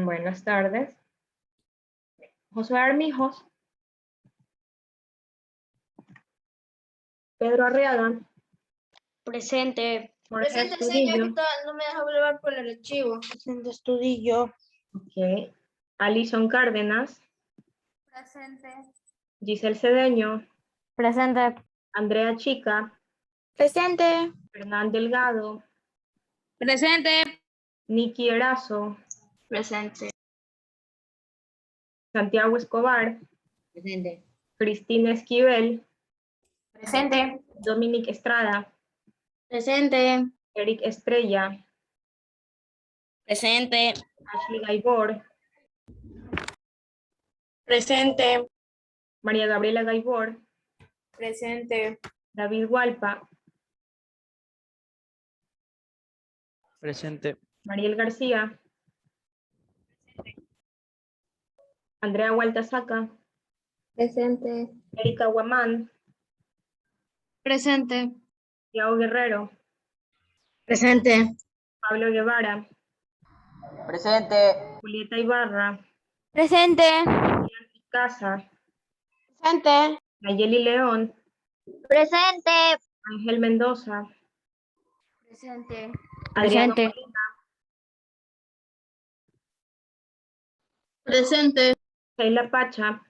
Buenas tardes. Josué Armijos. Pedro Arriaga. Presente. Jorge Presente, Estudillo. señorita, no me deja hablar por el archivo. Presente, Estudillo. Ok. Alison Cárdenas. Presente. Giselle Cedeño. Presente. Andrea Chica. Presente. Hernán Delgado. Presente. Nicky Erazo. Presente. Santiago Escobar. Presente. Cristina Esquivel. Presente. Dominic Estrada. Presente. Eric Estrella. Presente. Ashley Gaibor. Presente. María Gabriela Gaibor. Presente. David Hualpa. Presente. Mariel García. Andrea Hualtasaca. Presente. Erika Guamán. Presente. Tiago Guerrero. Presente. Pablo Guevara. Presente. Julieta Ibarra. Presente. Casa. Presente. Nayeli León. Presente. Ángel Mendoza. Presente. Adriano Presente. Molina. Presente. Sheila Pacha.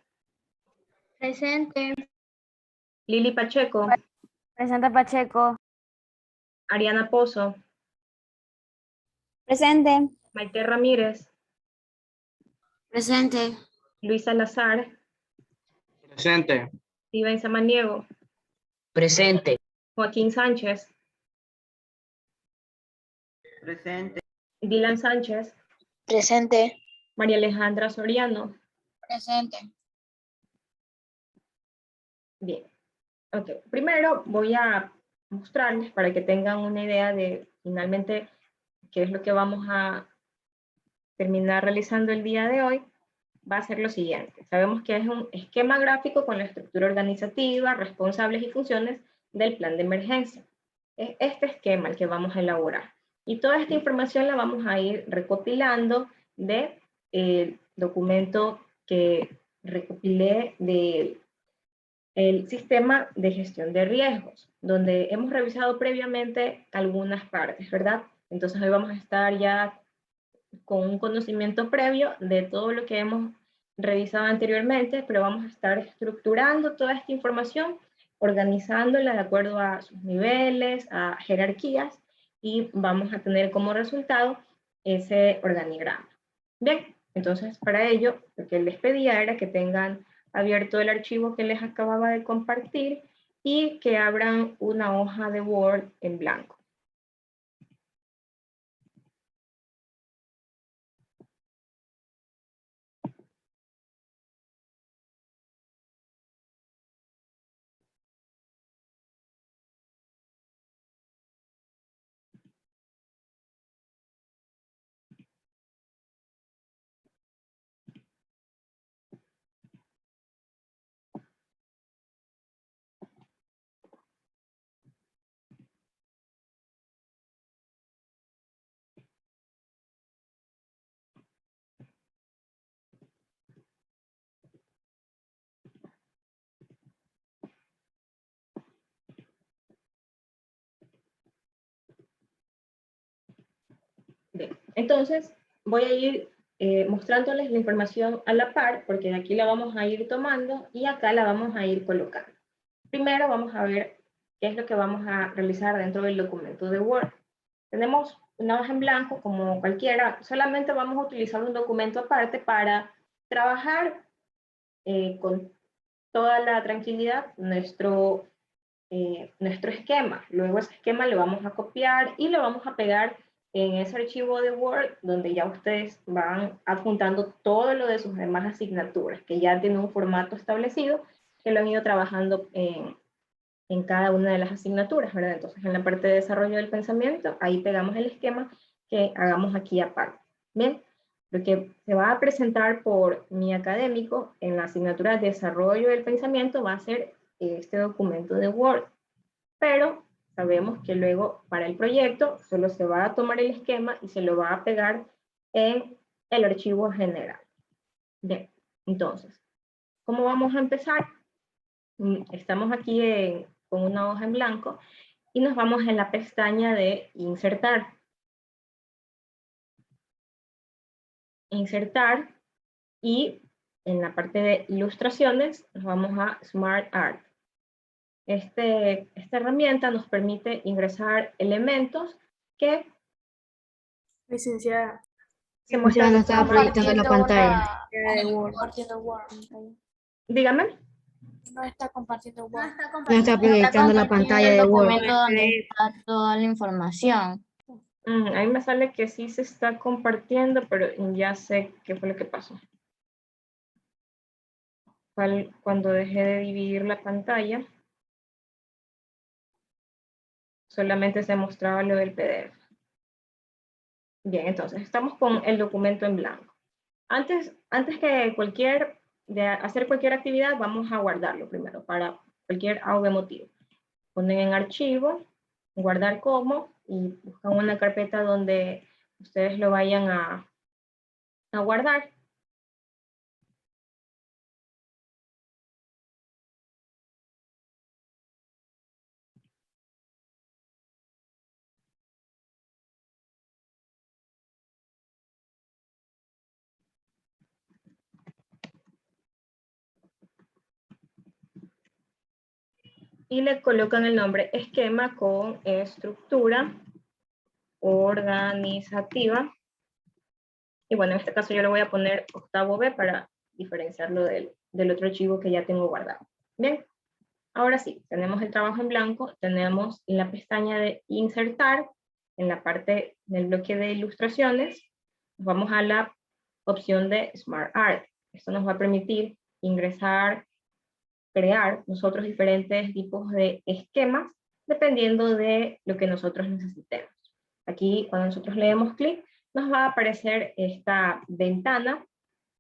Presente. Lili Pacheco. Presente, Pacheco. Ariana Pozo. Presente. Maite Ramírez. Presente. Luis Salazar. Presente. Steven Samaniego. Presente. Joaquín Sánchez. Presente. Dylan Sánchez. Presente. María Alejandra Soriano. Presente. Bien. Ok. Primero voy a mostrarles para que tengan una idea de finalmente qué es lo que vamos a terminar realizando el día de hoy. Va a ser lo siguiente. Sabemos que es un esquema gráfico con la estructura organizativa, responsables y funciones del plan de emergencia. Es este esquema el que vamos a elaborar. Y toda esta información la vamos a ir recopilando del documento que recopilé del sistema de gestión de riesgos, donde hemos revisado previamente algunas partes, ¿verdad? Entonces hoy vamos a estar ya con un conocimiento previo de todo lo que hemos revisado anteriormente, pero vamos a estar estructurando toda esta información, organizándola de acuerdo a sus niveles, a jerarquías, y vamos a tener como resultado ese organigrama. Bien, entonces para ello, lo que les pedía era que tengan abierto el archivo que les acababa de compartir y que abran una hoja de Word en blanco. Bien, entonces voy a ir mostrándoles la información a la par, porque de aquí la vamos a ir tomando y acá la vamos a ir colocando. Primero vamos a ver qué es lo que vamos a realizar dentro del documento de Word. Tenemos una hoja en blanco como cualquiera, solamente vamos a utilizar un documento aparte para trabajar con toda la tranquilidad nuestro esquema. Luego ese esquema lo vamos a copiar y lo vamos a pegar en ese archivo de Word donde ya ustedes van adjuntando todo lo de sus demás asignaturas, que ya tienen un formato establecido, que lo han ido trabajando en cada una de las asignaturas, ¿verdad? Entonces en la parte de desarrollo del pensamiento, ahí pegamos el esquema que hagamos aquí aparte. Bien, lo que se va a presentar por mi académico en la asignatura de desarrollo del pensamiento va a ser este documento de Word, pero sabemos que luego para el proyecto solo se va a tomar el esquema y se lo va a pegar en el archivo general. Bien, entonces, ¿cómo vamos a empezar? Estamos aquí con una hoja en blanco y nos vamos en la pestaña de insertar. Insertar y en la parte de ilustraciones nos vamos a Smart Art. Esta herramienta nos permite ingresar elementos que Licenciada. se muestran. No estaba proyectando la pantalla. Compartiendo Word. Dígame. No está compartiendo Word. No está proyectando la pantalla de Word. Donde está toda la información. A mí me sale que sí se está compartiendo, pero ya sé qué fue lo que pasó. Cuando dejé de dividir la pantalla, solamente se mostraba lo del PDF. Bien, entonces estamos con el documento en blanco. Antes de hacer cualquier actividad, vamos a guardarlo primero para cualquier motivo. Ponen en archivo, guardar como, y buscan una carpeta donde ustedes lo vayan a guardar. Y le colocan el nombre esquema con estructura organizativa. Y bueno, en este caso yo le voy a poner octavo B para diferenciarlo del otro archivo que ya tengo guardado. Bien, ahora sí, tenemos el trabajo en blanco, tenemos la pestaña de insertar, en la parte del bloque de ilustraciones, vamos a la opción de Smart Art. Esto nos va a permitir ingresar, crear nosotros diferentes tipos de esquemas dependiendo de lo que nosotros necesitemos. Aquí cuando nosotros le demos clic nos va a aparecer esta ventana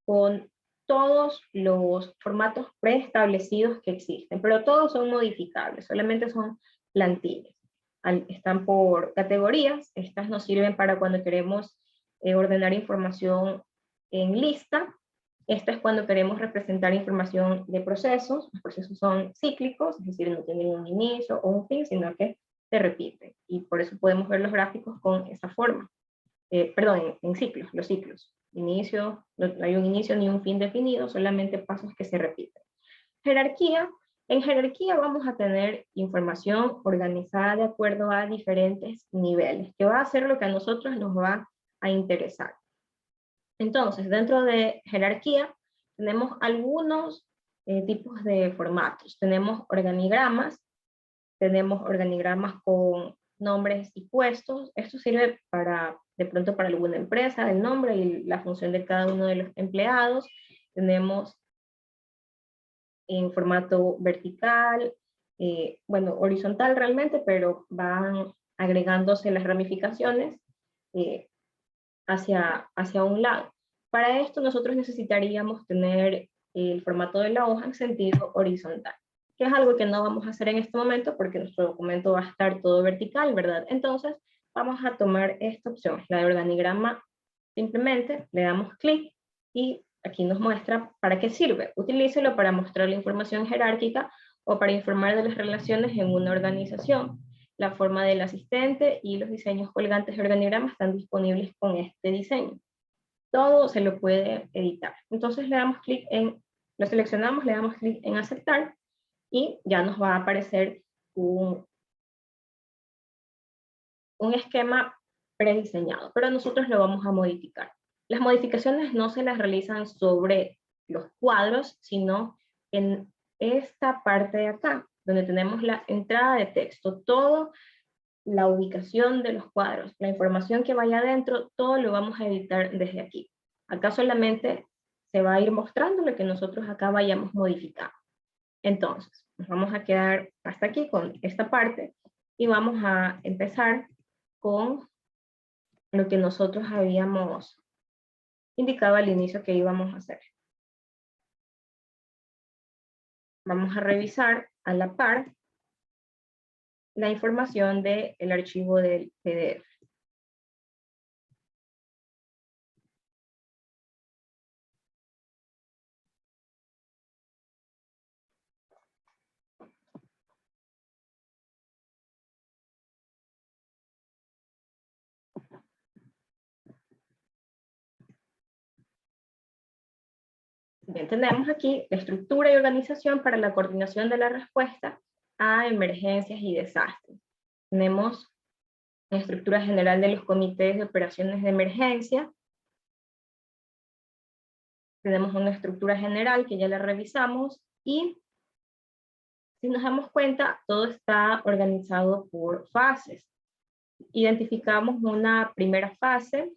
con todos los formatos preestablecidos que existen, pero todos son modificables, solamente son plantillas. Están por categorías, estas nos sirven para cuando queremos ordenar información en lista. Esto es cuando queremos representar información de procesos. Los procesos son cíclicos, es decir, no tienen un inicio o un fin, sino que se repiten. Y por eso podemos ver los gráficos con esa forma. Perdón, en ciclos, los ciclos. Inicio, no hay un inicio ni un fin definido, solamente pasos que se repiten. Jerarquía. En jerarquía vamos a tener información organizada de acuerdo a diferentes niveles, que va a ser lo que a nosotros nos va a interesar. Entonces, dentro de jerarquía, tenemos algunos tipos de formatos. Tenemos organigramas con nombres y puestos. Esto sirve de pronto para alguna empresa, el nombre y la función de cada uno de los empleados. Tenemos en formato vertical, bueno, horizontal realmente, pero van agregándose las ramificaciones hacia un lado. Para esto nosotros necesitaríamos tener el formato de la hoja en sentido horizontal, que es algo que no vamos a hacer en este momento porque nuestro documento va a estar todo vertical, ¿verdad? Entonces vamos a tomar esta opción, la de organigrama. Simplemente le damos clic y aquí nos muestra para qué sirve. Utilícelo para mostrar la información jerárquica o para informar de las relaciones en una organización. La forma del asistente y los diseños colgantes de organigrama están disponibles con este diseño. Todo se lo puede editar. Entonces le damos clic lo seleccionamos, le damos clic en aceptar y ya nos va a aparecer un esquema prediseñado, pero nosotros lo vamos a modificar. Las modificaciones no se las realizan sobre los cuadros, sino en esta parte de acá, donde tenemos la entrada de texto, todo, la ubicación de los cuadros, la información que vaya adentro, todo lo vamos a editar desde aquí. Acá solamente se va a ir mostrando lo que nosotros acá vayamos modificando. Entonces, nos vamos a quedar hasta aquí con esta parte y vamos a empezar con lo que nosotros habíamos indicado al inicio que íbamos a hacer. Vamos a revisar a la par la información del archivo del PDF. Bien, tenemos aquí la estructura y organización para la coordinación de la respuesta a emergencias y desastres. Tenemos la estructura general de los comités de operaciones de emergencia. Tenemos una estructura general que ya la revisamos y si nos damos cuenta, todo está organizado por fases. Identificamos una primera fase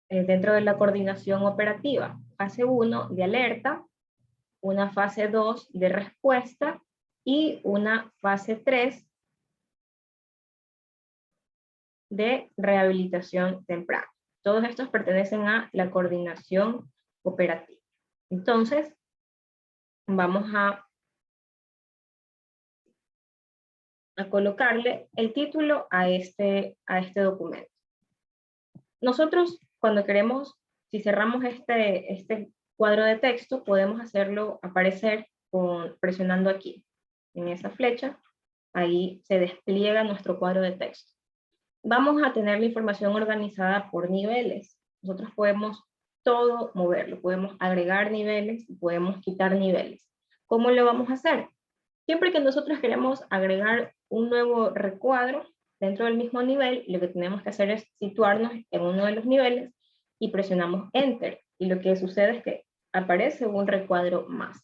dentro de la coordinación operativa. Fase 1 de alerta, una fase 2 de respuesta y una fase 3 de rehabilitación temprana. Todos estos pertenecen a la coordinación operativa. Entonces, vamos a colocarle el título a este documento. Nosotros, cuando queremos, si cerramos este cuadro de texto, podemos hacerlo aparecer presionando aquí, en esa flecha, ahí se despliega nuestro cuadro de texto. Vamos a tener la información organizada por niveles. Nosotros podemos todo moverlo, podemos agregar niveles, podemos quitar niveles. ¿Cómo lo vamos a hacer? Siempre que nosotros queremos agregar un nuevo recuadro dentro del mismo nivel, lo que tenemos que hacer es situarnos en uno de los niveles y presionamos Enter. Y lo que sucede es que aparece un recuadro más.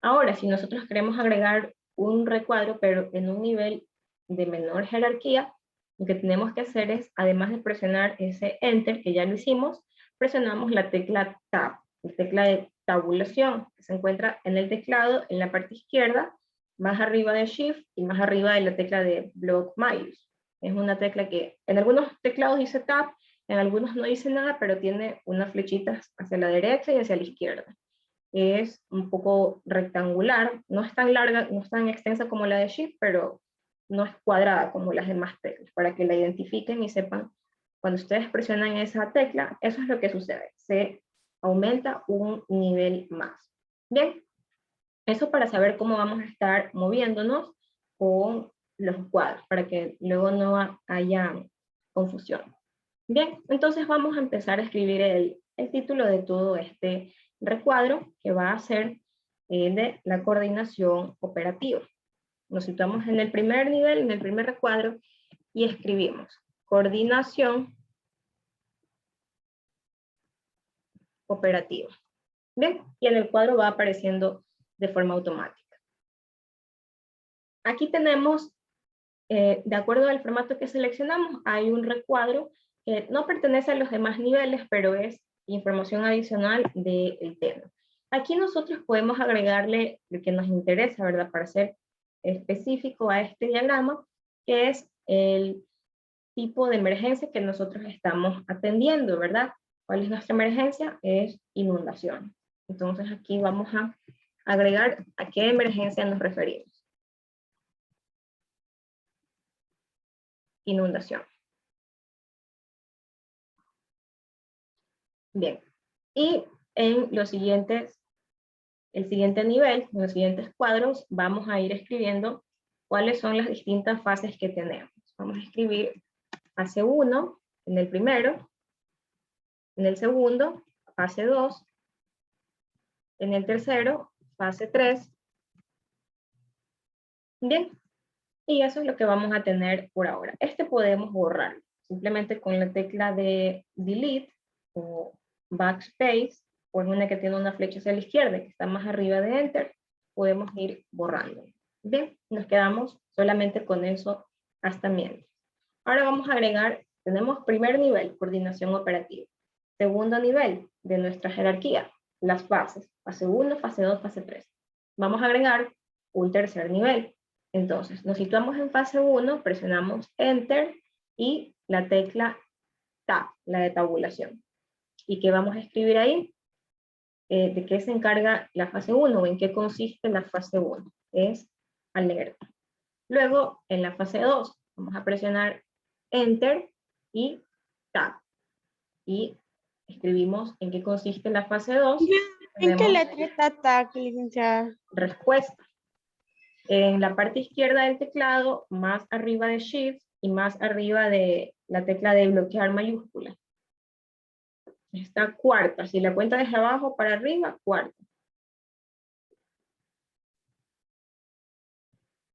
Ahora, si nosotros queremos agregar un recuadro, pero en un nivel de menor jerarquía, lo que tenemos que hacer es, además de presionar ese Enter, que ya lo hicimos, presionamos la tecla Tab, la tecla de tabulación, que se encuentra en el teclado, en la parte izquierda, más arriba de Shift y más arriba de la tecla de Block Mouse. Es una tecla que en algunos teclados dice Tab, en algunos no dice nada, pero tiene unas flechitas hacia la derecha y hacia la izquierda. Es un poco rectangular, no es tan larga, no es tan extensa como la de Shift, pero no es cuadrada como las demás teclas, para que la identifiquen y sepan, cuando ustedes presionan esa tecla, eso es lo que sucede, se aumenta un nivel más. Bien, eso para saber cómo vamos a estar moviéndonos con los cuadros, para que luego no haya confusión. Bien, entonces vamos a empezar a escribir el título de todo este recuadro, que va a ser de la coordinación operativa. Nos situamos en el primer nivel, en el primer recuadro, y escribimos coordinación operativa. Bien, y en el cuadro va apareciendo de forma automática. Aquí tenemos, de acuerdo al formato que seleccionamos, hay un recuadro que no pertenece a los demás niveles, pero es información adicional del tema. Aquí nosotros podemos agregarle lo que nos interesa, ¿verdad? Para ser específico a este diagrama, que es el tipo de emergencia que nosotros estamos atendiendo, ¿verdad? ¿Cuál es nuestra emergencia? Es inundación. Entonces aquí vamos a agregar a qué emergencia nos referimos. Inundación. Bien. Y en los siguientes, el siguiente nivel, en los siguientes cuadros, vamos a ir escribiendo cuáles son las distintas fases que tenemos. Vamos a escribir fase 1 en el primero, en el segundo, fase 2, en el tercero, fase 3. Bien, y eso es lo que vamos a tener por ahora. Este podemos borrar simplemente con la tecla de Delete o Backspace, o en una que tiene una flecha hacia la izquierda, que está más arriba de Enter, podemos ir borrando. Bien, nos quedamos solamente con eso hasta mientras. Ahora vamos a agregar, tenemos primer nivel, coordinación operativa. Segundo nivel de nuestra jerarquía, las fases, fase 1, fase 2, fase 3. Vamos a agregar un tercer nivel. Entonces, nos situamos en fase 1, presionamos Enter y la tecla Tab, la de tabulación. ¿Y qué vamos a escribir ahí? ¿De qué se encarga la fase 1 o en qué consiste la fase 1? Es alerta. Luego, en la fase 2, vamos a presionar Enter y Tab. Y escribimos en qué consiste la fase 2. ¿En qué letra está TAC, licenciada? Respuesta. En la parte izquierda del teclado, más arriba de Shift y más arriba de la tecla de bloquear mayúscula. Está cuarta. Si la cuenta desde abajo para arriba, cuarta.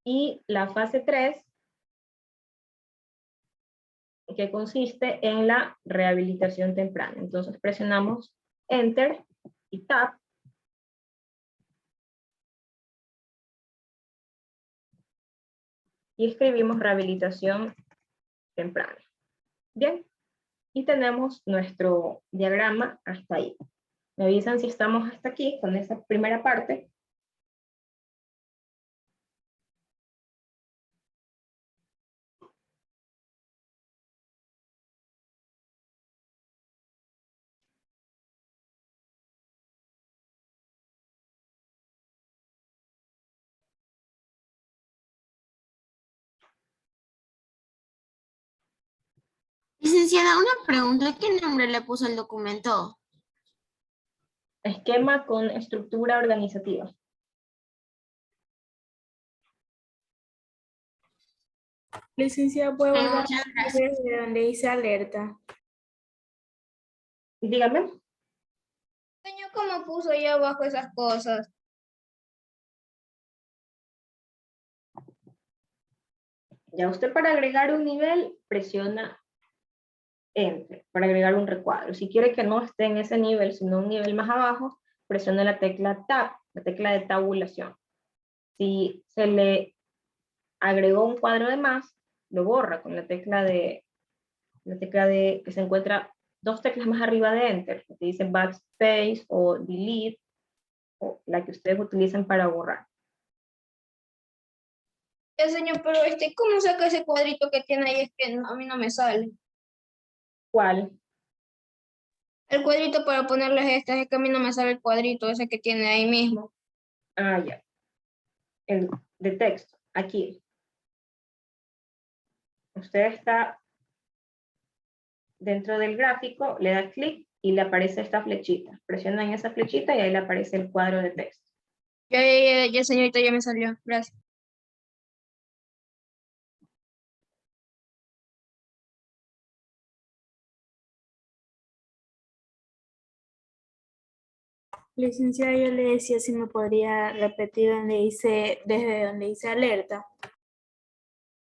Y la fase 3, que consiste en la rehabilitación temprana. Entonces presionamos Enter y Tab. Y escribimos rehabilitación temprana. Bien. Y tenemos nuestro diagrama hasta ahí. Me avisan si estamos hasta aquí con esa primera parte. Licenciada, una pregunta. ¿Qué nombre le puso el documento? Esquema con estructura organizativa. Licenciada, ¿puedo volver Muchas gracias. desde donde dice alerta? Dígame. Señor, ¿cómo puso ahí abajo esas cosas? Ya usted para agregar un nivel presiona Enter, para agregar un recuadro. Si quiere que no esté en ese nivel, sino un nivel más abajo, presiona la tecla Tab, la tecla de tabulación. Si se le agregó un cuadro de más, lo borra con la tecla de que se encuentra dos teclas más arriba de Enter, que dice Backspace o Delete, o la que ustedes utilicen para borrar. Ya, señor, pero ¿cómo saca ese cuadrito que tiene ahí? Es que a mí no me sale. ¿Cuál? El cuadrito para ponerles estas, es que a mí no me sale el cuadrito ese que tiene ahí mismo. Ah, ya. El de texto, aquí. Usted está dentro del gráfico, le da clic y le aparece esta flechita. Presiona en esa flechita y ahí le aparece el cuadro de texto. Ya, señorita, ya me salió. Gracias. Licenciada, yo le decía si me podría repetir donde dice, desde donde dice alerta.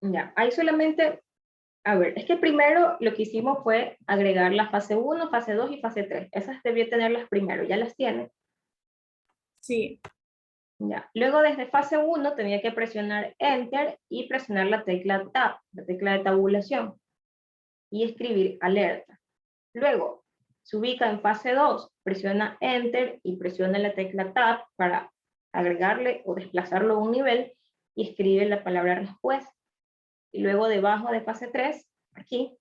Ya, ahí solamente, a ver, es que primero lo que hicimos fue agregar la fase 1, fase 2 y fase 3. Esas debió tenerlas primero, ¿ya las tiene? Sí. Ya. Luego desde fase 1 tenía que presionar Enter y presionar la tecla Tab, la tecla de tabulación, y escribir alerta. Luego se ubica en fase 2, presiona Enter y presiona la tecla Tab para agregarle o desplazarlo a un nivel y escribe la palabra respuesta. Y luego debajo de fase 3, aquí,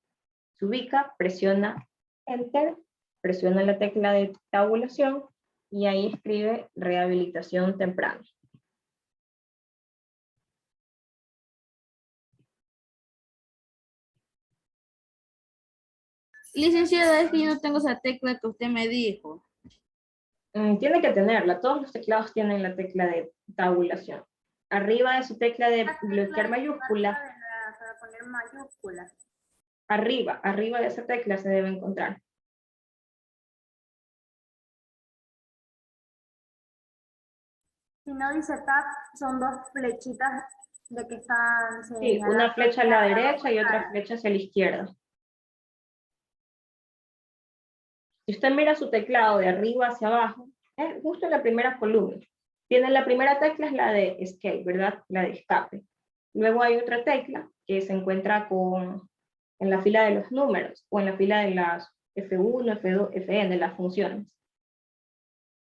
se ubica, presiona Enter, presiona la tecla de tabulación y ahí escribe rehabilitación temprana. Licenciada, es que yo no tengo esa tecla que usted me dijo. Tiene que tenerla, todos los teclados tienen la tecla de tabulación. Arriba de su tecla de bloquear mayúscula, Para poner mayúsculas. arriba de esa tecla se debe encontrar. Si no dice tab, son dos flechitas de que están Sí, una flecha a la derecha y otra flecha hacia la izquierda. Si usted mira su teclado de arriba hacia abajo, justo en la primera columna. Tiene la primera tecla es la de escape, ¿verdad? La de escape. Luego hay otra tecla que se encuentra en la fila de los números o en la fila de las F1, F2, Fn, de las funciones.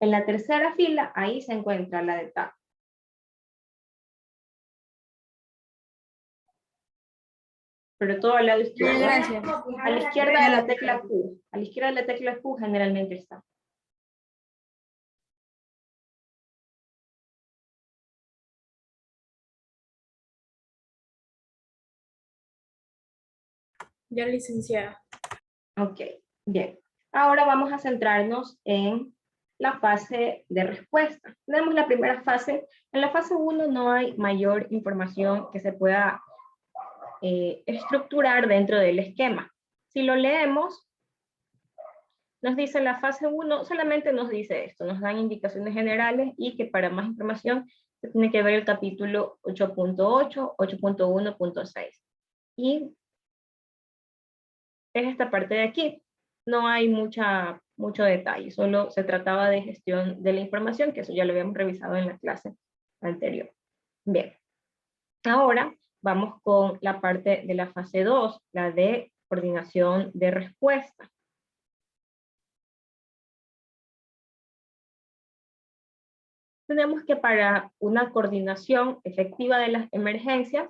En la tercera fila, ahí se encuentra la de tab. Pero todo al lado izquierdo. Gracias. A la izquierda de la tecla Q. A la izquierda de la tecla Q generalmente está. Ya, licenciada. Ok, bien. Ahora vamos a centrarnos en la fase de respuesta. Tenemos la primera fase. En la fase 1 no hay mayor información que se pueda estructurar dentro del esquema. Si lo leemos, Nos dice la fase 1, solamente nos dice esto, nos dan indicaciones generales y que para más información se tiene que ver el capítulo 8.8, 8.1.6. Y es esta parte de aquí. No hay mucho detalle, solo se trataba de gestión de la información, que eso ya lo habíamos revisado en la clase anterior. Bien, ahora vamos con la parte de la fase 2, la de coordinación de respuesta. Tenemos que para una coordinación efectiva de las emergencias,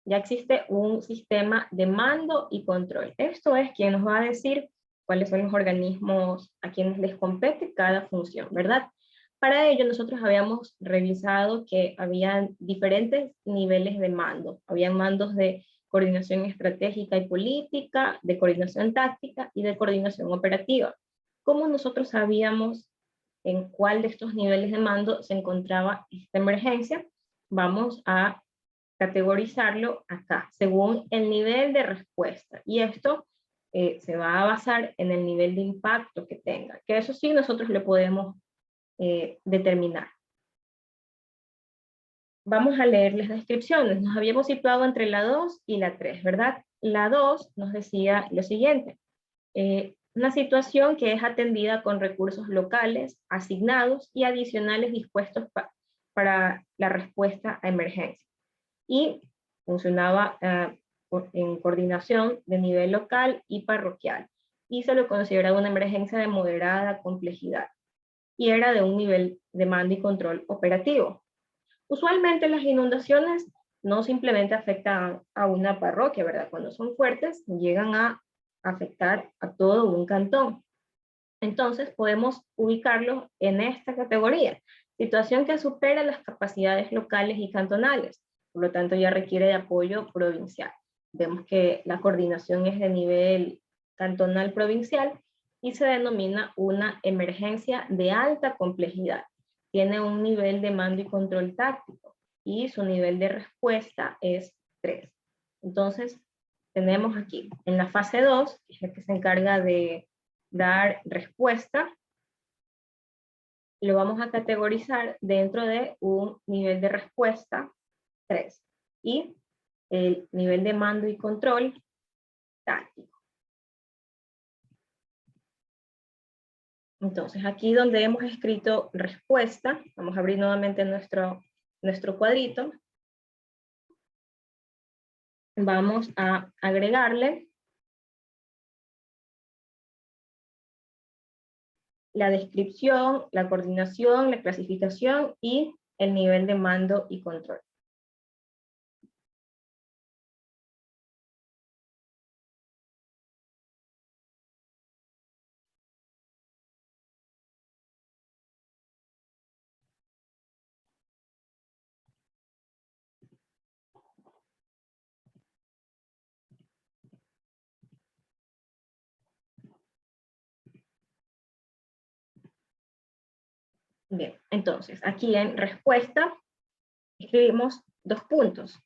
ya existe un sistema de mando y control. Esto es quien nos va a decir cuáles son los organismos a quienes les compete cada función, ¿verdad? Para ello nosotros habíamos revisado que habían diferentes niveles de mando. Habían mandos de coordinación estratégica y política, de coordinación táctica y de coordinación operativa. ¿Cómo nosotros sabíamos en cuál de estos niveles de mando se encontraba esta emergencia? Vamos a categorizarlo acá, según el nivel de respuesta. Y esto se va a basar en el nivel de impacto que tenga, que eso sí nosotros lo podemos determinar. Vamos a leer las descripciones. Nos habíamos situado entre la 2 y la 3, ¿verdad? La 2 nos decía lo siguiente. Una situación que es atendida con recursos locales, asignados y adicionales dispuestos para la respuesta a emergencia. Y funcionaba en coordinación de nivel local y parroquial. Y se lo consideraba una emergencia de moderada complejidad. Y era de un nivel de mando y control operativo. Usualmente las inundaciones no simplemente afectan a una parroquia, ¿verdad? Cuando son fuertes, llegan a afectar a todo un cantón. Entonces podemos ubicarlos en esta categoría. Situación que supera las capacidades locales y cantonales, por lo tanto ya requiere de apoyo provincial. Vemos que la coordinación es de nivel cantonal provincial y se denomina una emergencia de alta complejidad. Tiene un nivel de mando y control táctico y su nivel de respuesta es 3. Entonces, tenemos aquí en la fase 2, que es la que se encarga de dar respuesta, lo vamos a categorizar dentro de un nivel de respuesta 3 y el nivel de mando y control táctico. Entonces aquí donde hemos escrito respuesta, vamos a abrir nuevamente nuestro cuadrito. Vamos a agregarle la descripción, la coordinación, la clasificación y el nivel de mando y control. Bien, entonces aquí en respuesta escribimos 2 puntos.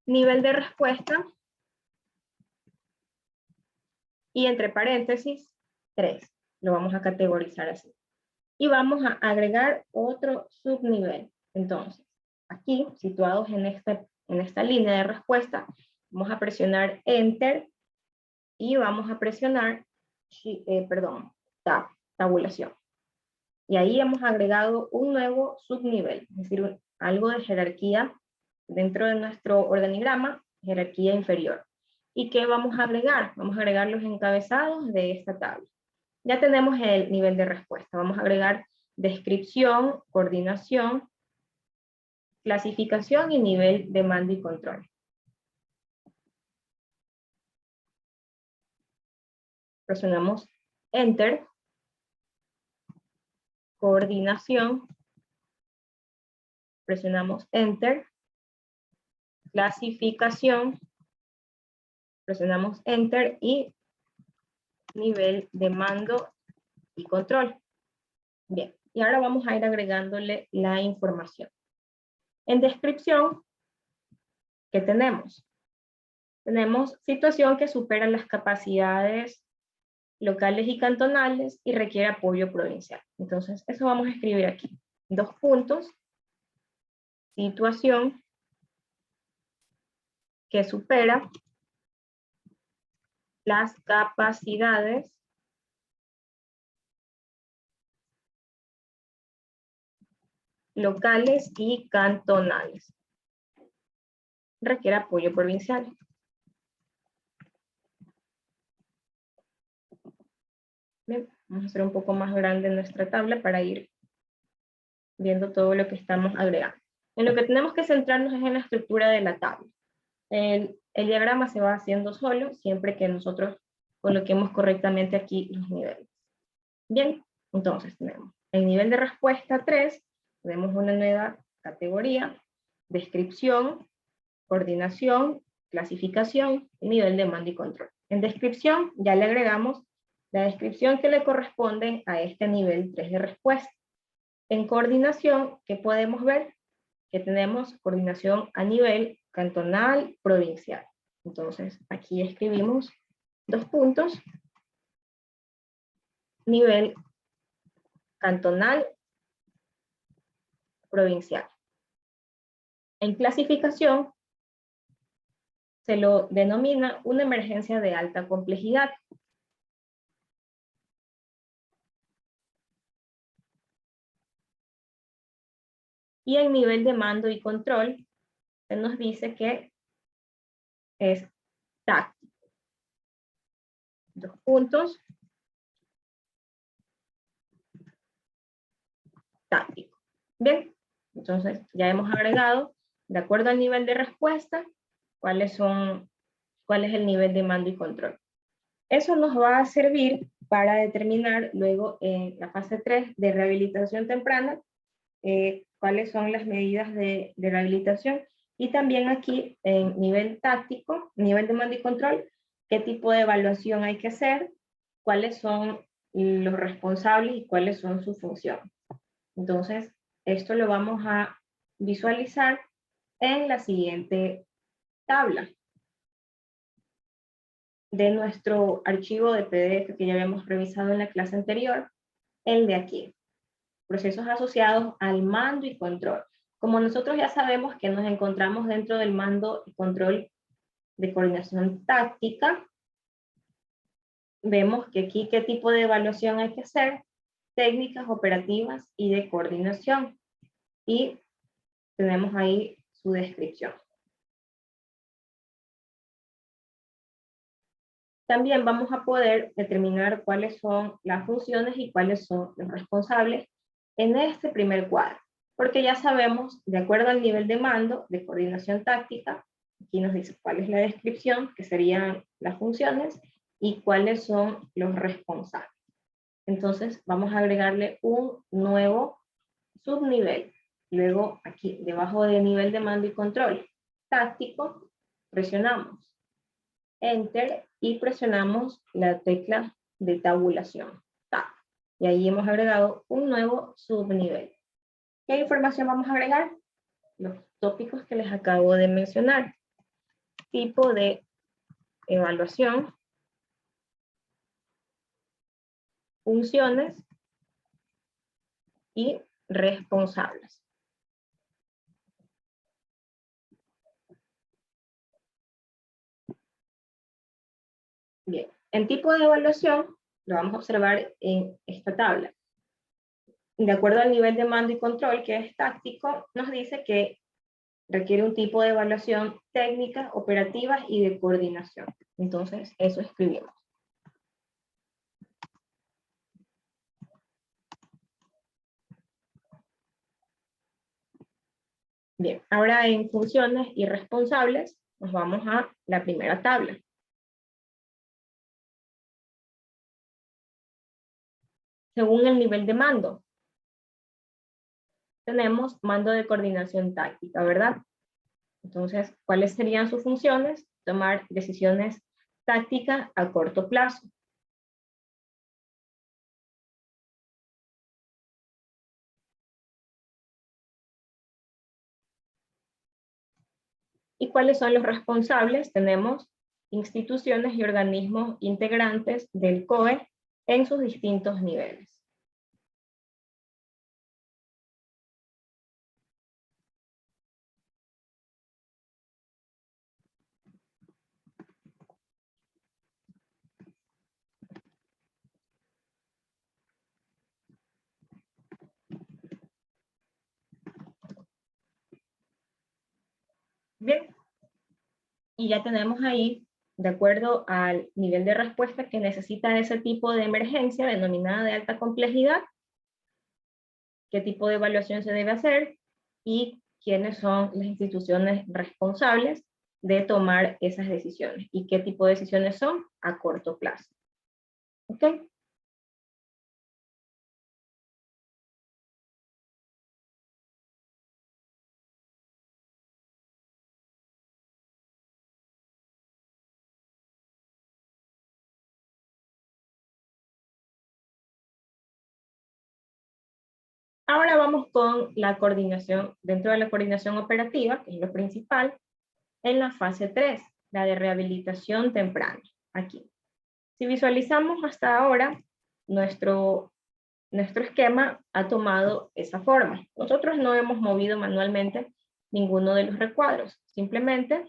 Nivel de respuesta y entre paréntesis 3. Lo vamos a categorizar así. Y vamos a agregar otro subnivel. Entonces, aquí, situados en esta línea de respuesta, vamos a presionar Enter y vamos a presionar, Tab, tabulación. Y ahí hemos agregado un nuevo subnivel, es decir, algo de jerarquía dentro de nuestro organigrama, jerarquía inferior. ¿Y qué vamos a agregar? Vamos a agregar los encabezados de esta tabla. Ya tenemos el nivel de respuesta. Vamos a agregar descripción, coordinación, clasificación y nivel de mando y control. Presionamos Enter. Coordinación. Presionamos Enter. Clasificación. Presionamos Enter y nivel de mando y control. Bien, y ahora vamos a ir agregándole la información. En descripción, ¿qué tenemos? Tenemos situación que supera las capacidades locales y cantonales, y requiere apoyo provincial. Entonces, eso vamos a escribir aquí. 2 puntos. Situación que supera las capacidades locales y cantonales. Requiere apoyo provincial. Bien, vamos a hacer un poco más grande nuestra tabla para ir viendo todo lo que estamos agregando. En lo que tenemos que centrarnos es en la estructura de la tabla. El diagrama se va haciendo solo siempre que nosotros coloquemos correctamente aquí los niveles. Bien, entonces tenemos el nivel de respuesta 3, tenemos una nueva categoría, descripción, coordinación, clasificación, nivel de mando y control. En descripción ya le agregamos la descripción que le corresponde a este nivel 3 de respuesta. En coordinación, ¿qué podemos ver? Que tenemos coordinación a nivel cantonal, provincial. Entonces, aquí escribimos 2 puntos, nivel cantonal, provincial. En clasificación, se lo denomina una emergencia de alta complejidad. Y en nivel de mando y control, se nos dice que es táctico. 2 puntos. Táctico. Bien, entonces ya hemos agregado, de acuerdo al nivel de respuesta, cuál es el nivel de mando y control. Eso nos va a servir para determinar luego en la fase 3 de rehabilitación temprana, cuáles son las medidas de rehabilitación, y también aquí en nivel táctico, nivel de mando y control, qué tipo de evaluación hay que hacer, cuáles son los responsables y cuáles son sus funciones. Entonces, esto lo vamos a visualizar en la siguiente tabla de nuestro archivo de PDF que ya habíamos revisado en la clase anterior, el de aquí. Procesos asociados al mando y control. Como nosotros ya sabemos que nos encontramos dentro del mando y control de coordinación táctica, vemos que aquí qué tipo de evaluación hay que hacer, técnicas operativas y de coordinación. Y tenemos ahí su descripción. También vamos a poder determinar cuáles son las funciones y cuáles son los responsables en este primer cuadro, porque ya sabemos, de acuerdo al nivel de mando, de coordinación táctica, aquí nos dice cuál es la descripción, que serían las funciones, y cuáles son los responsables. Entonces vamos a agregarle un nuevo subnivel. Luego aquí, debajo del nivel de mando y control táctico, presionamos Enter y presionamos la tecla de tabulación, Tab. Y ahí hemos agregado un nuevo subnivel. ¿Qué información vamos a agregar? Los tópicos que les acabo de mencionar. Tipo de evaluación, funciones y responsables. Bien, en tipo de evaluación lo vamos a observar en esta tabla. De acuerdo al nivel de mando y control, que es táctico, nos dice que requiere un tipo de evaluación técnica, operativa y de coordinación. Entonces, eso escribimos. Bien, ahora en funciones y responsables, nos vamos a la primera tabla. Según el nivel de mando, tenemos mando de coordinación táctica, ¿verdad? Entonces, ¿cuáles serían sus funciones? Tomar decisiones tácticas a corto plazo. ¿Y cuáles son los responsables? Tenemos instituciones y organismos integrantes del COE en sus distintos niveles. Bien, y ya tenemos ahí, de acuerdo al nivel de respuesta que necesita ese tipo de emergencia denominada de alta complejidad, qué tipo de evaluación se debe hacer y quiénes son las instituciones responsables de tomar esas decisiones y qué tipo de decisiones son a corto plazo. ¿Ok? Ahora vamos con la coordinación, dentro de la coordinación operativa, que es lo principal, en la fase 3, la de rehabilitación temprana, aquí. Si visualizamos hasta ahora, nuestro esquema ha tomado esa forma. Nosotros no hemos movido manualmente ninguno de los recuadros, simplemente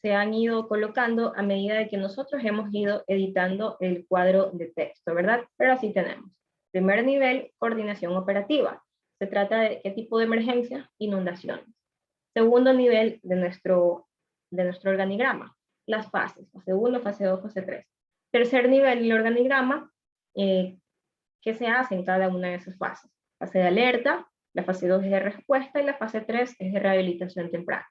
se han ido colocando a medida de que nosotros hemos ido editando el cuadro de texto, ¿verdad? Pero así tenemos. Primer nivel, coordinación operativa. Se trata de qué tipo de emergencia, inundaciones. Segundo nivel de nuestro organigrama, las fases, fase 1, fase 2, fase 3. Tercer nivel del organigrama, ¿qué se hace en cada una de esas fases? Fase de alerta, la fase 2 es de respuesta y la fase 3 es de rehabilitación temprana.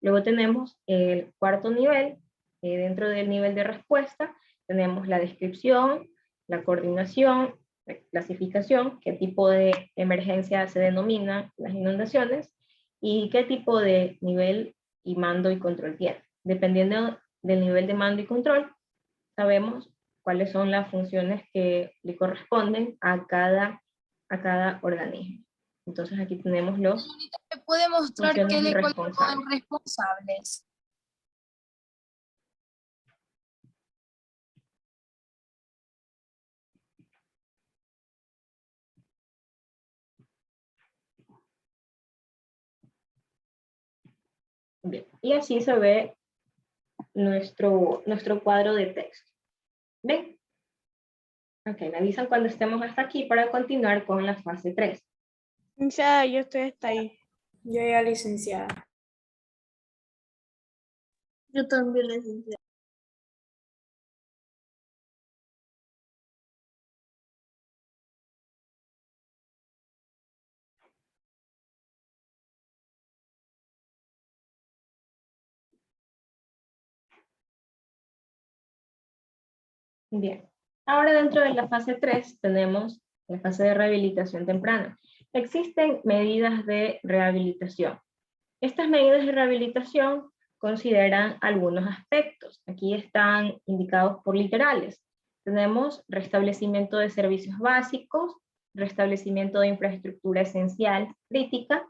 Luego tenemos el cuarto nivel, dentro del nivel de respuesta, tenemos la descripción, la coordinación, la clasificación, qué tipo de emergencia se denomina las inundaciones, y qué tipo de nivel y mando y control tiene. Dependiendo del nivel de mando y control, sabemos cuáles son las funciones que le corresponden a cada organismo. Entonces aquí tenemos los ¿Me puede mostrar qué funciones le colocó responsables. en responsables? Bien, y así se ve nuestro cuadro de texto. ¿Ven? Ok, me avisan cuando estemos hasta aquí para continuar con la fase 3. Licenciada, yo estoy hasta ahí. Yo ya licenciada. Yo también, licenciada. Bien, ahora dentro de la fase 3 tenemos la fase de rehabilitación temprana. Existen medidas de rehabilitación. Estas medidas de rehabilitación consideran algunos aspectos. Aquí están indicados por literales. Tenemos restablecimiento de servicios básicos, restablecimiento de infraestructura esencial crítica,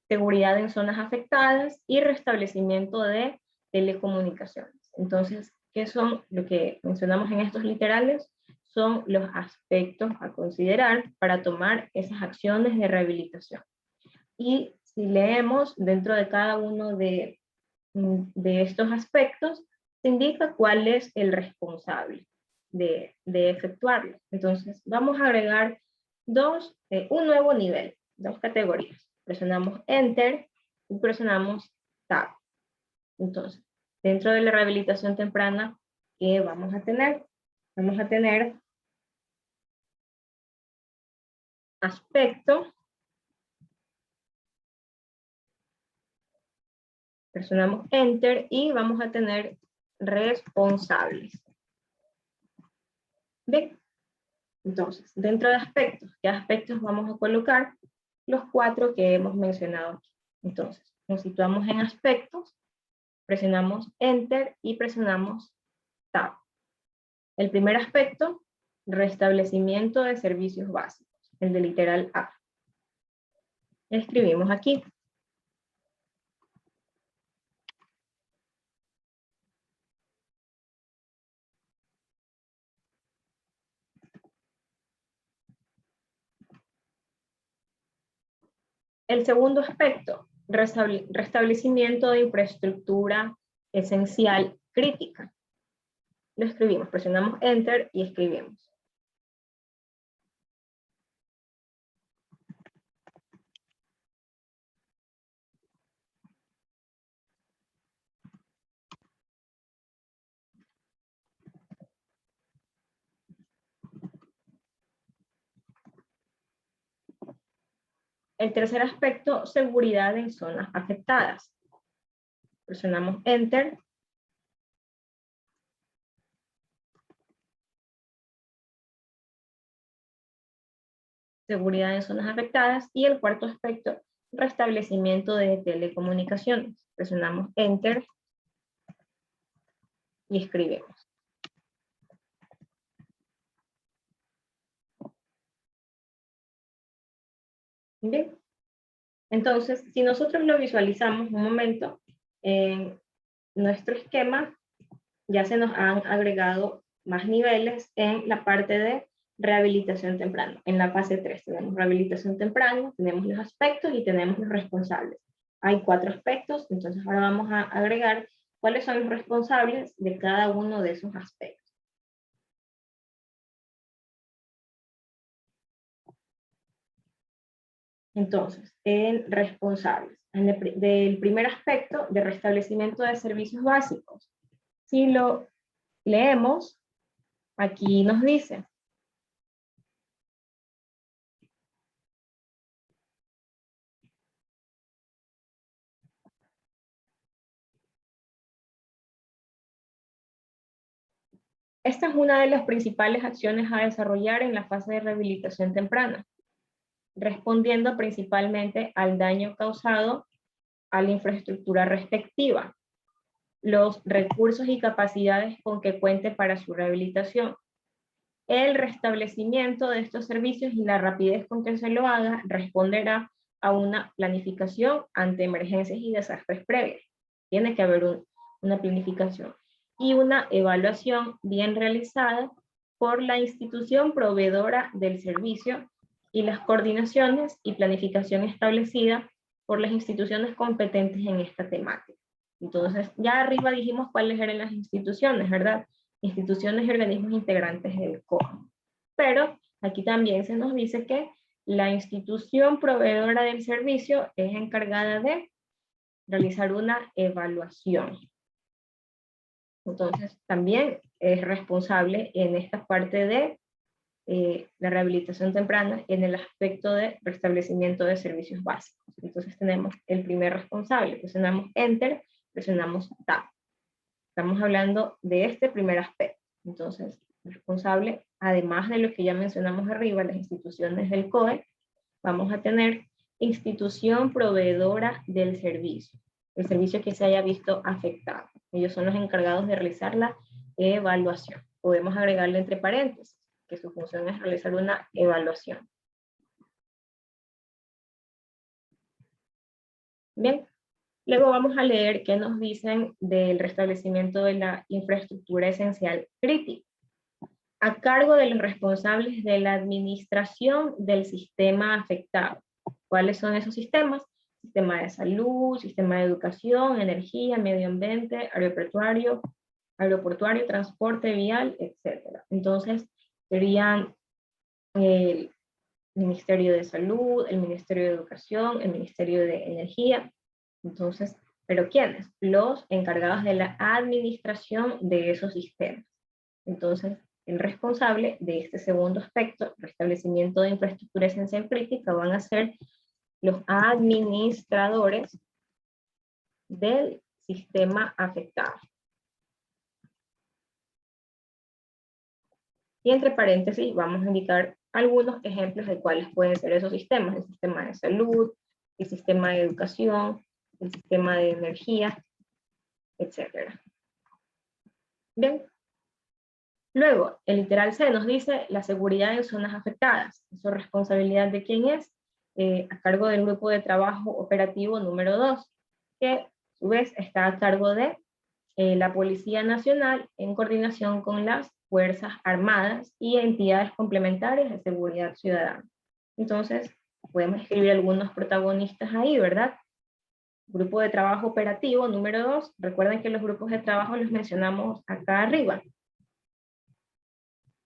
seguridad en zonas afectadas y restablecimiento de telecomunicaciones. Entonces, ¿qué son lo que mencionamos en estos literales? Son los aspectos a considerar para tomar esas acciones de rehabilitación. Y si leemos dentro de cada uno de estos aspectos, se indica cuál es el responsable de efectuarlo. Entonces, vamos a agregar un nuevo nivel, 2 categorías. Presionamos Enter y presionamos Tab. Entonces, dentro de la rehabilitación temprana, ¿qué vamos a tener? Vamos a tener aspecto. Presionamos Enter y vamos a tener responsables. Bien, entonces, dentro de aspectos, ¿qué aspectos vamos a colocar? Los 4 que hemos mencionado aquí. Entonces, nos situamos en aspectos, presionamos Enter y presionamos Tab. El primer aspecto, restablecimiento de servicios básicos, el de literal A. Escribimos aquí. El segundo aspecto, restablecimiento de infraestructura esencial crítica. Lo escribimos, presionamos Enter y escribimos. El tercer aspecto, seguridad en zonas afectadas. Presionamos Enter. Seguridad en zonas afectadas. Y el cuarto aspecto, restablecimiento de telecomunicaciones. Presionamos Enter y escribimos. Bien. Entonces, si nosotros lo visualizamos un momento, en nuestro esquema ya se nos han agregado más niveles en la parte de rehabilitación temprana. En la fase 3 tenemos rehabilitación temprana, tenemos los aspectos y tenemos los responsables. Hay 4 aspectos, entonces ahora vamos a agregar cuáles son los responsables de cada uno de esos aspectos. Entonces, en responsables, del primer aspecto de restablecimiento de servicios básicos, si lo leemos, aquí nos dice: esta es una de las principales acciones a desarrollar en la fase de rehabilitación temprana, respondiendo principalmente al daño causado a la infraestructura respectiva, los recursos y capacidades con que cuente para su rehabilitación, el restablecimiento de estos servicios y la rapidez con que se lo haga responderá a una planificación ante emergencias y desastres previos. Tiene que haber una planificación y una evaluación bien realizada por la institución proveedora del servicio y las coordinaciones y planificación establecida por las instituciones competentes en esta temática. Entonces, ya arriba dijimos cuáles eran las instituciones, ¿verdad? Instituciones y organismos integrantes del COE. Pero aquí también se nos dice que la institución proveedora del servicio es encargada de realizar una evaluación. Entonces, también es responsable en esta parte de la rehabilitación temprana en el aspecto de restablecimiento de servicios básicos. Entonces tenemos el primer responsable, presionamos Enter, presionamos Tab. Estamos hablando de este primer aspecto. Entonces, responsable, además de lo que ya mencionamos arriba, las instituciones del COE, vamos a tener institución proveedora del servicio, el servicio que se haya visto afectado. Ellos son los encargados de realizar la evaluación. Podemos agregarle entre paréntesis que su función es realizar una evaluación. Bien, luego vamos a leer qué nos dicen del restablecimiento de la infraestructura esencial crítica, a cargo de los responsables de la administración del sistema afectado. ¿Cuáles son esos sistemas? Sistema de salud, sistema de educación, energía, medio ambiente, aeroportuario, transporte vial, etc. Entonces, serían el Ministerio de Salud, el Ministerio de Educación, el Ministerio de Energía. Entonces, ¿pero quiénes? Los encargados de la administración de esos sistemas. Entonces, el responsable de este segundo aspecto, restablecimiento de infraestructura esencial crítica, van a ser los administradores del sistema afectado. Y entre paréntesis vamos a indicar algunos ejemplos de cuáles pueden ser esos sistemas: el sistema de salud, el sistema de educación, el sistema de energía, etc. Bien. Luego, el literal C nos dice la seguridad en zonas afectadas. ¿Eso responsabilidad de quién es? A cargo del grupo de trabajo operativo número 2, que a su vez está a cargo de la Policía Nacional en coordinación con las Fuerzas Armadas y entidades complementarias de seguridad ciudadana. Entonces, podemos escribir algunos protagonistas ahí, ¿verdad? Grupo de trabajo operativo número 2. Recuerden que los grupos de trabajo los mencionamos acá arriba.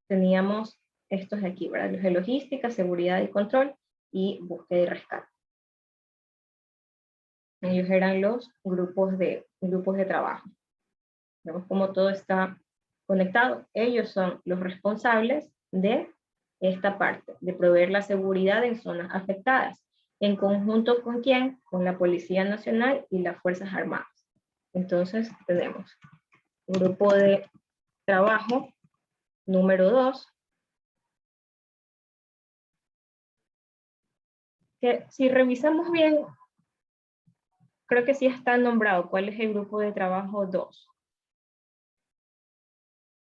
Teníamos estos de aquí, ¿verdad? Los de logística, seguridad y control y búsqueda y rescate. Ellos eran los grupos de trabajo. Vemos cómo todo está conectado. Ellos son los responsables de esta parte, de proveer la seguridad en zonas afectadas. ¿En conjunto con quién? Con la Policía Nacional y las Fuerzas Armadas. Entonces tenemos grupo de trabajo número 2, que si revisamos bien, creo que sí está nombrado cuál es el grupo de trabajo 2.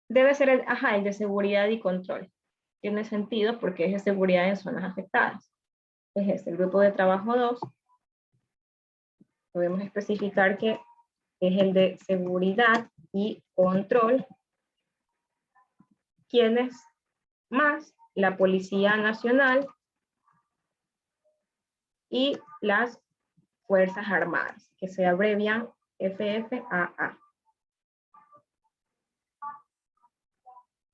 Debe ser el de seguridad y control. Tiene sentido porque es de seguridad en zonas afectadas. Es este, el grupo de trabajo 2. Podemos especificar que es el de seguridad y control. ¿Quiénes más? La Policía Nacional y las Fuerzas Armadas, que se abrevian FFAA.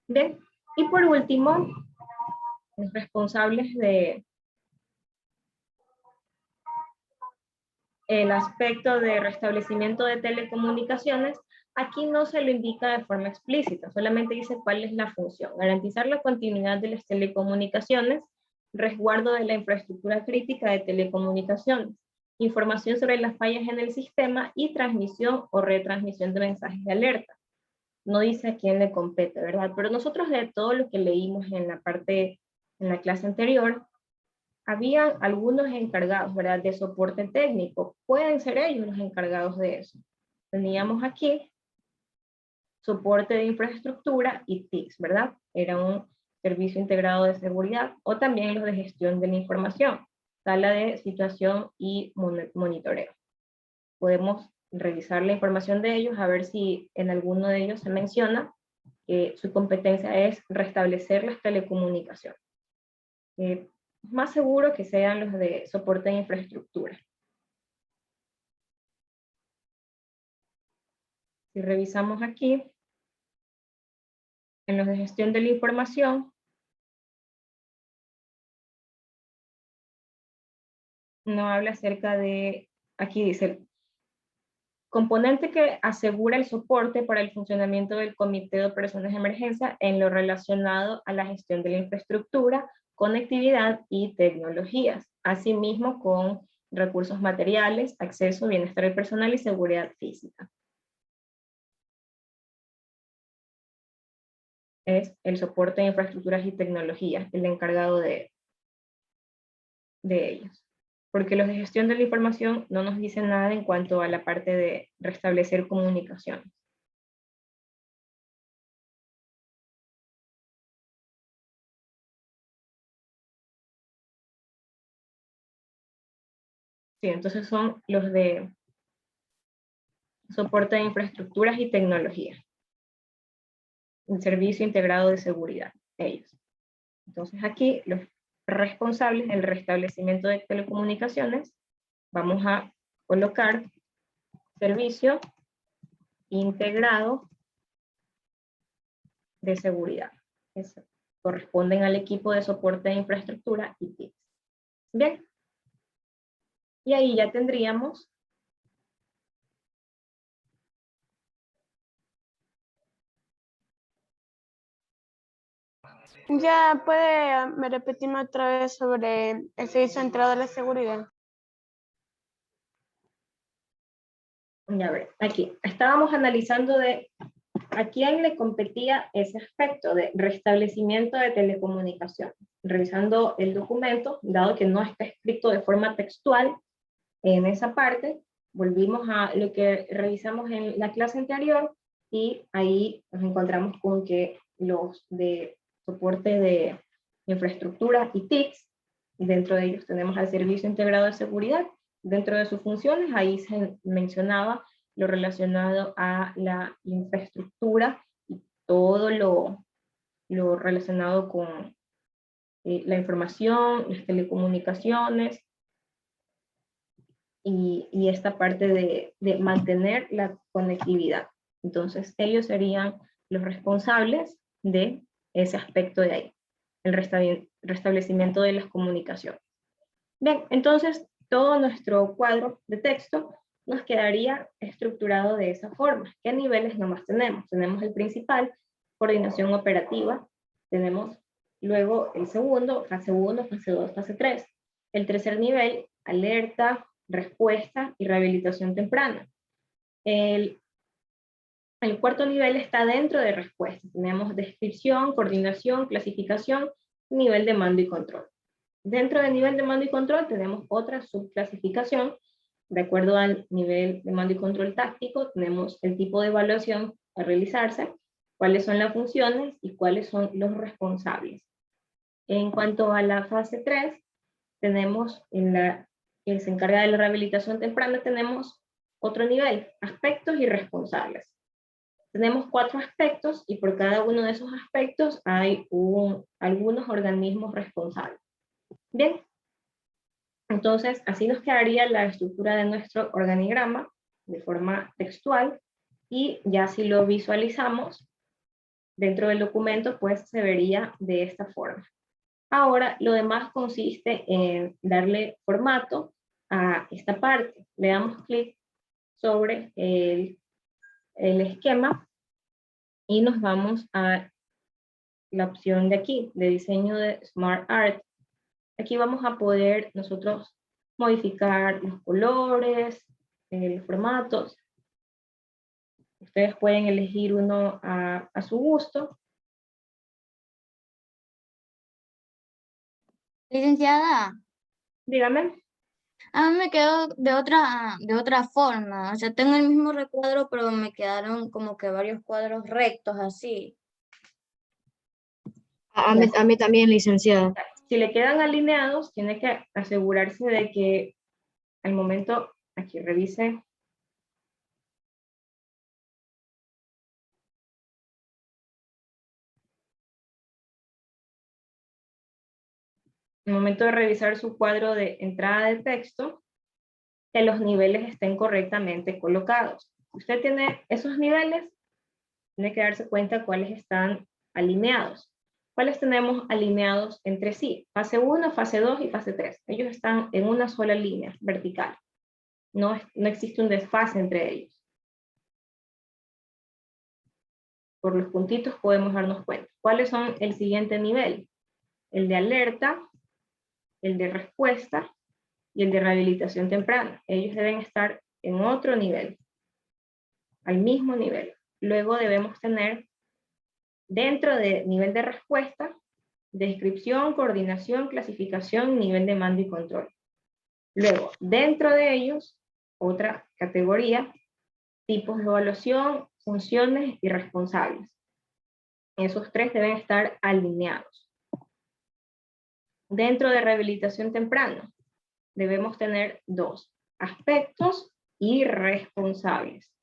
Bien, y por último, los responsables de el aspecto de restablecimiento de telecomunicaciones, aquí no se lo indica de forma explícita, solamente dice cuál es la función: garantizar la continuidad de las telecomunicaciones, resguardo de la infraestructura crítica de telecomunicaciones, información sobre las fallas en el sistema y transmisión o retransmisión de mensajes de alerta. No dice a quién le compete, ¿verdad? Pero nosotros de todo lo que leímos en la clase anterior, había algunos encargados, ¿verdad? De soporte técnico. Pueden ser ellos los encargados de eso. Teníamos aquí soporte de infraestructura y TICS, ¿verdad? Era un servicio integrado de seguridad, o también los de gestión de la información, sala de situación y monitoreo. Podemos revisar la información de ellos, a ver si en alguno de ellos se menciona que su competencia es restablecer las telecomunicaciones. Más seguro que sean los de soporte de infraestructura. Si revisamos aquí, en los de gestión de la información, no habla acerca de, aquí dice, componente que asegura el soporte para el funcionamiento del Comité de Operaciones de Emergencia en lo relacionado a la gestión de la infraestructura, conectividad y tecnologías, asimismo con recursos materiales, acceso, bienestar del personal y seguridad física. Es el soporte de infraestructuras y tecnologías, el encargado de ellos. Porque los de gestión de la información no nos dicen nada en cuanto a la parte de restablecer comunicaciones. Sí, entonces son los de soporte de infraestructuras y tecnologías. Un servicio integrado de seguridad, ellos. Entonces aquí los responsables del restablecimiento de telecomunicaciones, vamos a colocar servicio integrado de seguridad. Eso. Corresponden al equipo de soporte de infraestructura y TICS. Bien. Y ahí ya tendríamos ¿Ya puede me repetirme otra vez sobre el servicio centrado de la seguridad? a ver, aquí estábamos analizando a quién le competía ese aspecto de restablecimiento de telecomunicaciones. Revisando el documento, dado que no está escrito de forma textual en esa parte, volvimos a lo que revisamos en la clase anterior y ahí nos encontramos con que los de soporte de infraestructura y TICS, dentro de ellos tenemos al Servicio Integrado de Seguridad. Dentro de sus funciones, ahí se mencionaba lo relacionado a la infraestructura y todo lo relacionado con la información, las telecomunicaciones, y esta parte de mantener la conectividad. Entonces, ellos serían los responsables de ese aspecto de ahí, el restablecimiento de las comunicaciones. Bien, entonces, todo nuestro cuadro de texto nos quedaría estructurado de esa forma. ¿Qué niveles nomás tenemos? Tenemos el principal, coordinación operativa, tenemos luego el segundo, fase 1, fase 2, fase 3. El tercer nivel, alerta, respuesta y rehabilitación temprana. El cuarto nivel está dentro de respuesta. Tenemos descripción, coordinación, clasificación, nivel de mando y control. Dentro del nivel de mando y control tenemos otra subclasificación. De acuerdo al nivel de mando y control táctico, tenemos el tipo de evaluación a realizarse, cuáles son las funciones y cuáles son los responsables. En cuanto a la fase 3, tenemos en la que se encarga de la rehabilitación temprana, tenemos otro nivel, aspectos y responsables. Tenemos 4 aspectos y por cada uno de esos aspectos hay algunos organismos responsables. Bien, entonces así nos quedaría la estructura de nuestro organigrama de forma textual, y ya si lo visualizamos dentro del documento, pues se vería de esta forma. Ahora, lo demás consiste en darle formato a esta parte. Le damos clic sobre el esquema y nos vamos a la opción de aquí, de diseño de Smart Art. Aquí vamos a poder nosotros modificar los colores, los formatos. Ustedes pueden elegir uno a su gusto. Licenciada, Dígame. a mí me quedó de otra forma. O sea, tengo el mismo recuadro, pero me quedaron como que varios cuadros rectos así. A mí también, licenciada. Si le quedan alineados, tiene que asegurarse de que al momento, aquí revise. Al momento de revisar su cuadro de entrada de texto, que los niveles estén correctamente colocados. Usted tiene esos niveles, tiene que darse cuenta cuáles están alineados. ¿Cuáles tenemos alineados entre sí? Fase 1, fase 2 y fase 3. Ellos están en una sola línea vertical. No existe un desfase entre ellos. Por los puntitos podemos darnos cuenta. ¿Cuáles son el siguiente nivel? El de alerta, el de respuesta y el de rehabilitación temprana. Ellos deben estar en otro nivel, al mismo nivel. Luego debemos tener, dentro del nivel de respuesta, descripción, coordinación, clasificación, nivel de mando y control. Luego, dentro de ellos, otra categoría, tipos de evaluación, funciones y responsables. Esos 3 deben estar alineados. Dentro de rehabilitación temprana, debemos tener 2, aspectos y responsables.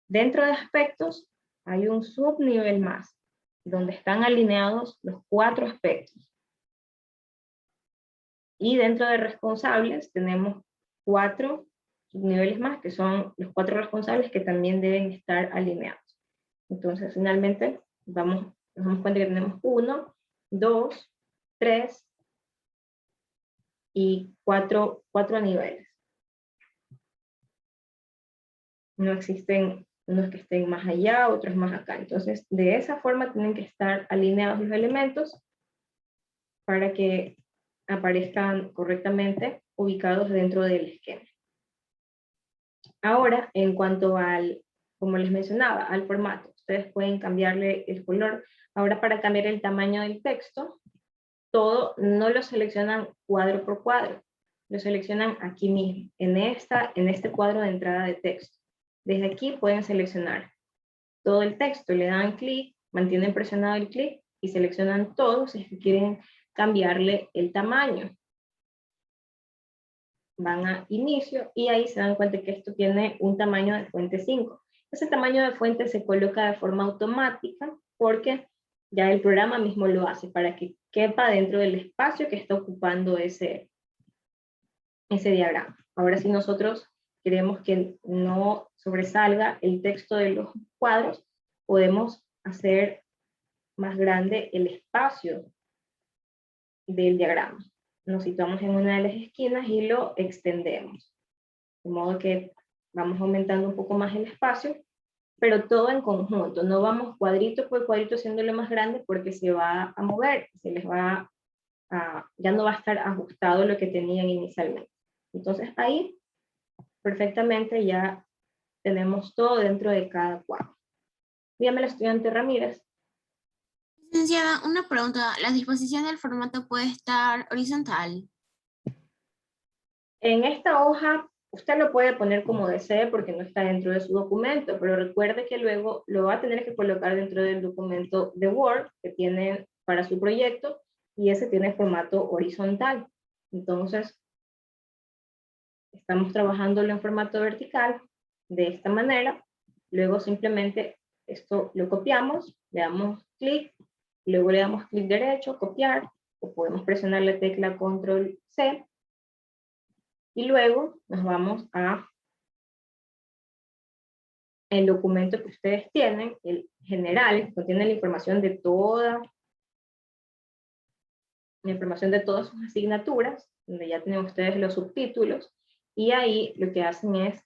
Dentro de aspectos, hay un subnivel más, donde están alineados los 4 aspectos. Y dentro de responsables, tenemos 4 subniveles más, que son los 4 responsables que también deben estar alineados. Entonces, finalmente, nos damos cuenta que tenemos 1, 2, 3 y 4 niveles. No existen unos que estén más allá, otros más acá. Entonces, de esa forma tienen que estar alineados los elementos para que aparezcan correctamente ubicados dentro del esquema. Ahora, en cuanto al, como les mencionaba, al formato, ustedes pueden cambiarle el color. Ahora, para cambiar el tamaño del texto, todo no lo seleccionan cuadro por cuadro, lo seleccionan aquí mismo, en este cuadro de entrada de texto. Desde aquí pueden seleccionar todo el texto, le dan clic, mantienen presionado el clic y seleccionan todo si es que quieren cambiarle el tamaño. Van a inicio y ahí se dan cuenta que esto tiene un tamaño de fuente 5. Ese tamaño de fuente se coloca de forma automática porque Ya el programa mismo lo hace para que quepa dentro del espacio que está ocupando ese diagrama. Ahora, si nosotros queremos que no sobresalga el texto de los cuadros, podemos hacer más grande el espacio del diagrama. Nos situamos en una de las esquinas y lo extendemos. De modo que vamos aumentando un poco más el espacio, pero todo en conjunto. No vamos cuadrito por cuadrito haciéndolo más grande porque se va a mover, se les va ya no va a estar ajustado lo que tenían inicialmente. Entonces ahí perfectamente ya tenemos todo dentro de cada cuadro. Dígame la estudiante Ramírez. Licenciada, una pregunta. ¿La disposición del formato puede estar horizontal? En esta hoja, usted lo puede poner como desee porque no está dentro de su documento, pero recuerde que luego lo va a tener que colocar dentro del documento de Word que tiene para su proyecto, y ese tiene formato horizontal. Entonces, estamos trabajándolo en formato vertical de esta manera. Luego simplemente esto lo copiamos, le damos clic, luego le damos clic derecho, copiar, o podemos presionar la tecla Control C, y luego nos vamos a el documento que ustedes tienen, el general, que contiene la información de todas sus asignaturas, donde ya tienen ustedes los subtítulos, y ahí lo que hacen es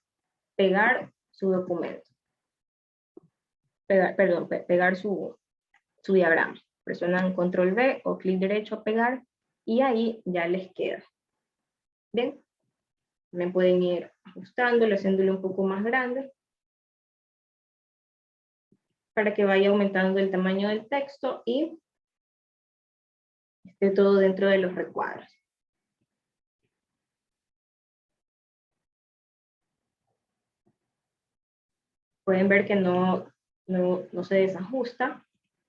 pegar su documento. Pegar su diagrama. Presionan Control V o clic derecho a pegar, y ahí ya les queda. Bien. También pueden ir ajustándolo, haciéndolo un poco más grande, para que vaya aumentando el tamaño del texto y esté todo dentro de los recuadros. Pueden ver que no se desajusta,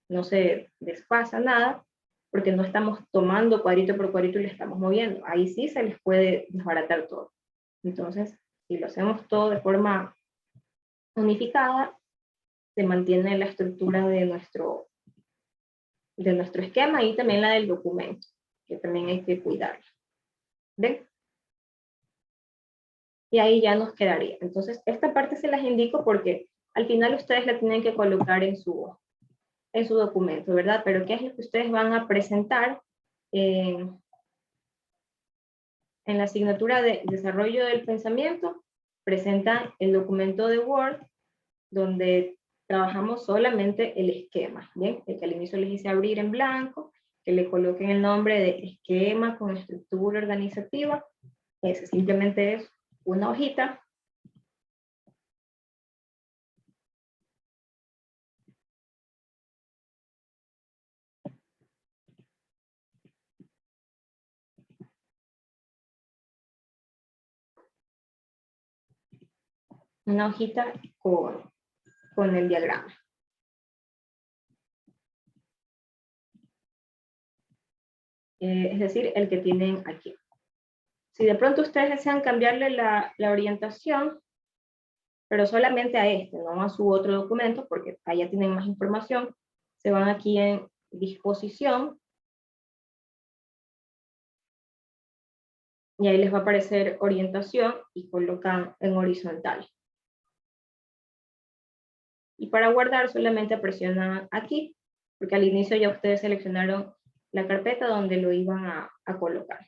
no se desfasa nada, porque no estamos tomando cuadrito por cuadrito y le estamos moviendo. Ahí sí se les puede desbaratar todo. Entonces, si lo hacemos todo de forma unificada, se mantiene la estructura de nuestro esquema y también la del documento, que también hay que cuidarla. ¿Ven? Y ahí ya nos quedaría. Entonces, esta parte se las indico porque al final ustedes la tienen que colocar en su documento, ¿verdad? Pero ¿qué es lo que ustedes van a presentar en la asignatura de desarrollo del pensamiento? Presentan el documento de Word, donde trabajamos solamente el esquema, ¿bien? El que al inicio les hice abrir en blanco, que le coloquen el nombre de esquema con estructura organizativa. Ese simplemente es una hojita. Una hojita con el diagrama. Es decir, el que tienen aquí. Si de pronto ustedes desean cambiarle la orientación, pero solamente a este, no a su otro documento, porque allá tienen más información, se van aquí en disposición, y ahí les va a aparecer orientación, y colocan en horizontal. Y para guardar solamente presionan aquí, porque al inicio ya ustedes seleccionaron la carpeta donde lo iban a colocar.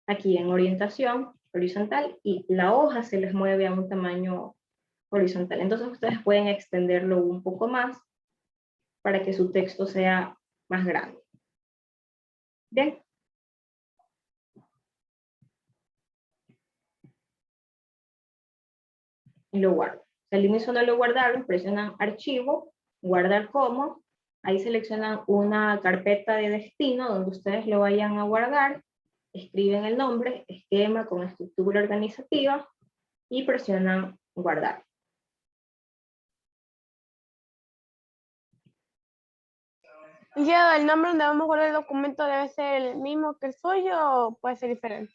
Aquí en orientación horizontal, y la hoja se les mueve a un tamaño horizontal. Entonces ustedes pueden extenderlo un poco más para que su texto sea más grande. Bien. Y lo guardo. Si al inicio no lo guardaron, presionan archivo, guardar como, ahí seleccionan una carpeta de destino donde ustedes lo vayan a guardar, escriben el nombre, esquema con estructura organizativa, y presionan guardar. Ya, ¿el nombre donde vamos a guardar el documento debe ser el mismo que el suyo o puede ser diferente?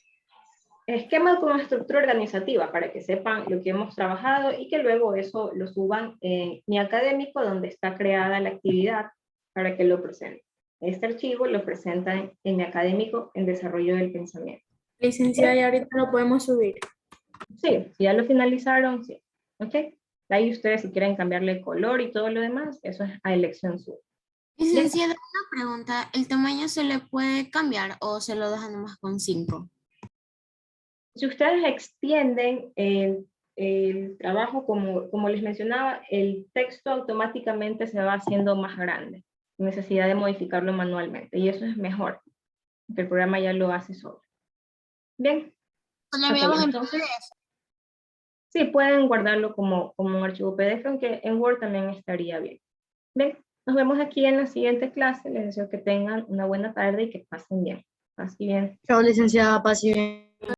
Esquema con estructura organizativa, para que sepan lo que hemos trabajado y que luego eso lo suban en Mi Académico, donde está creada la actividad para que lo presenten. Este archivo lo presentan en académico en desarrollo del pensamiento. Licenciada, y ahorita lo podemos subir. Sí, si ya lo finalizaron, sí. ¿Ok? Ahí ustedes si quieren cambiarle color y todo lo demás, eso es a elección suya. Licenciada, una pregunta. ¿El tamaño se le puede cambiar o se lo dejan nomás con 5? Si ustedes extienden el trabajo, como les mencionaba, el texto automáticamente se va haciendo más grande, sin necesidad de modificarlo manualmente, y eso es mejor, que el programa ya lo hace solo. Bien. Lo Ok, enviamos en entonces, sí, pueden guardarlo como un archivo PDF, aunque en Word también estaría bien. Bien, nos vemos aquí en la siguiente clase. Les deseo que tengan una buena tarde y que pasen bien. Así bien. Chao, licenciada, pase bien.